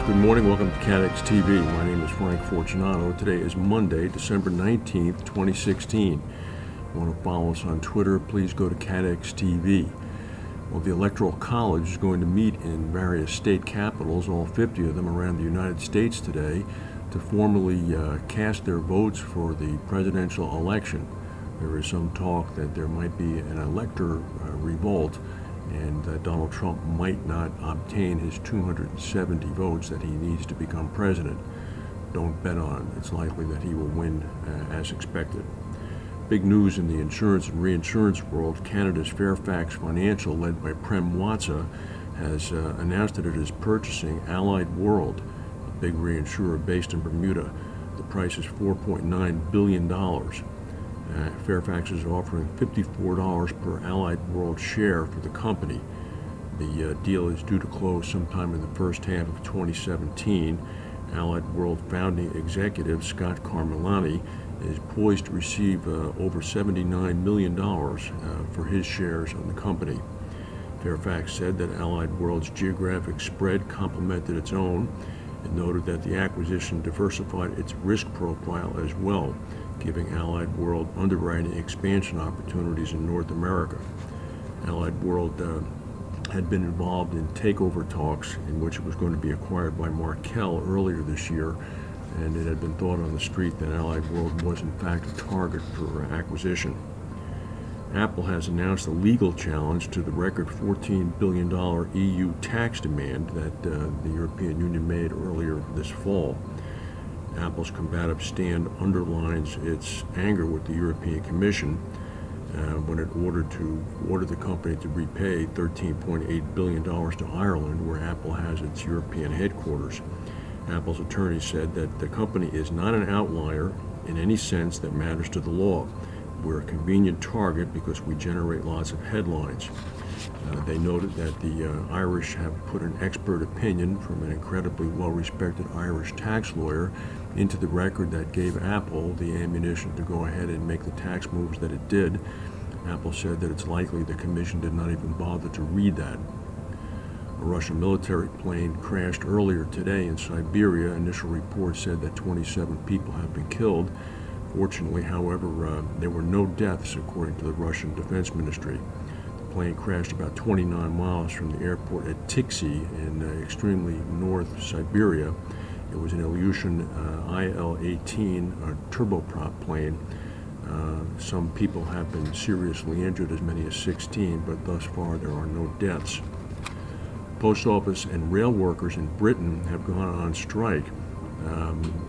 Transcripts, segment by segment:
Good morning, welcome to CATEX TV. My name is Frank Fortunato. Today is Monday, December 19th, 2016. If you want to follow us on Twitter, please go to CATEX TV. Well, the Electoral College is going to meet in various state capitals, all 50 of them around the United States today, to formally cast their votes for the presidential election. There is some talk that there might be an elector revolt, and Donald Trump might not obtain his 270 votes that he needs to become president. Don't bet on it. It's likely that he will win as expected. Big news in the insurance and reinsurance world. Canada's Fairfax Financial, led by Prem Watsa, has announced that it is purchasing Allied World, a big reinsurer based in Bermuda. The price is $4.9 billion. Fairfax is offering $54 per Allied World share for the company. The deal is due to close sometime in the first half of 2017. Allied World founding executive Scott Carmilani is poised to receive over $79 million for his shares in the company. Fairfax said that Allied World's geographic spread complemented its own, and noted that the acquisition diversified its risk profile as well, giving Allied World underwriting expansion opportunities in North America. Allied World had been involved in takeover talks in which it was going to be acquired by Markel earlier this year, and it had been thought on the street that Allied World was in fact a target for acquisition. Apple has announced a legal challenge to the record $14 billion EU tax demand that the European Union made earlier this fall. Apple's combative stand underlines its anger with the European Commission when it ordered the company to repay $13.8 billion to Ireland, where Apple has its European headquarters. Apple's attorney said that the company is not an outlier in any sense that matters to the law. We're a convenient target because we generate lots of headlines. They noted that the Irish have put an expert opinion from an incredibly well-respected Irish tax lawyer into the record that gave Apple the ammunition to go ahead and make the tax moves that it did. Apple said that it's likely the commission did not even bother to read that. A Russian military plane crashed earlier today in Siberia. Initial reports said that 27 people have been killed. Fortunately, however, there were no deaths, according to the Russian Defense Ministry. The plane crashed about 29 miles from the airport at Tixi in extremely north Siberia. It was an Ilyushin IL-18 turboprop plane. Some people have been seriously injured, as many as 16, but thus far there are no deaths. Post office and rail workers in Britain have gone on strike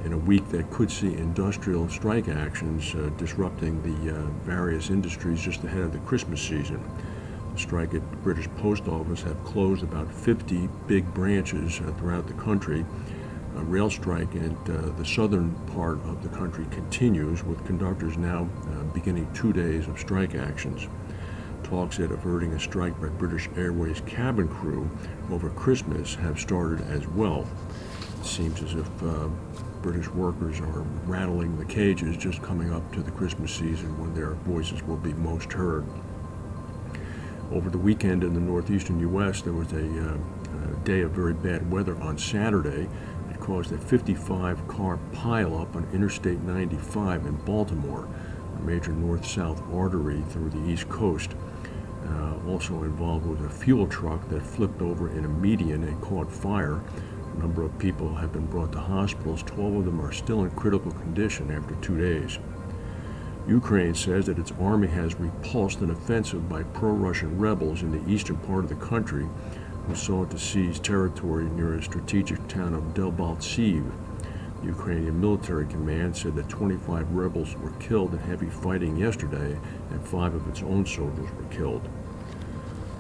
in a week that could see industrial strike actions disrupting the various industries just ahead of the Christmas season. The strike at the British Post Office have closed about 50 big branches throughout the country. A rail strike in the southern part of the country continues, with conductors now beginning 2 days of strike actions. Talks at averting a strike by British Airways cabin crew over Christmas have started as well. It seems as if British workers are rattling the cages just coming up to the Christmas season when their voices will be most heard. Over the weekend in the northeastern U.S., there was a day of very bad weather on Saturday. It caused a 55-car pileup on Interstate 95 in Baltimore, a major north-south artery through the East Coast. Also involved was a fuel truck that flipped over in a median and caught fire. A number of people have been brought to hospitals. 12 of them are still in critical condition after 2 days. Ukraine says that its army has repulsed an offensive by pro-Russian rebels in the eastern part of the country, who sought to seize territory near a strategic town of Debaltseve. The Ukrainian military command said that 25 rebels were killed in heavy fighting yesterday, and 5 of its own soldiers were killed.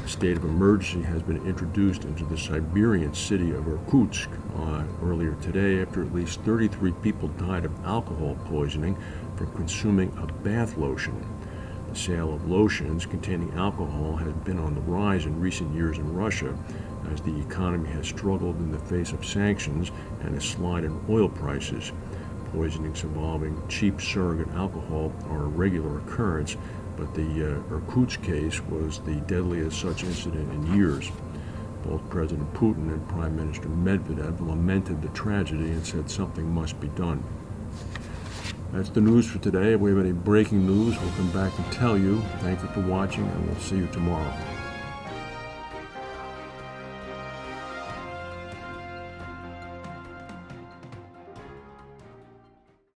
A state of emergency has been introduced into the Siberian city of Irkutsk earlier today after at least 33 people died of alcohol poisoning from consuming a bath lotion. The sale of lotions containing alcohol has been on the rise in recent years in Russia, as the economy has struggled in the face of sanctions and a slide in oil prices. Poisonings involving cheap surrogate alcohol are a regular occurrence, but the Irkutsk case was the deadliest such incident in years. Both President Putin and Prime Minister Medvedev lamented the tragedy and said something must be done. That's the news for today. If we have any breaking news, we'll come back and tell you. Thank you for watching, and we'll see you tomorrow.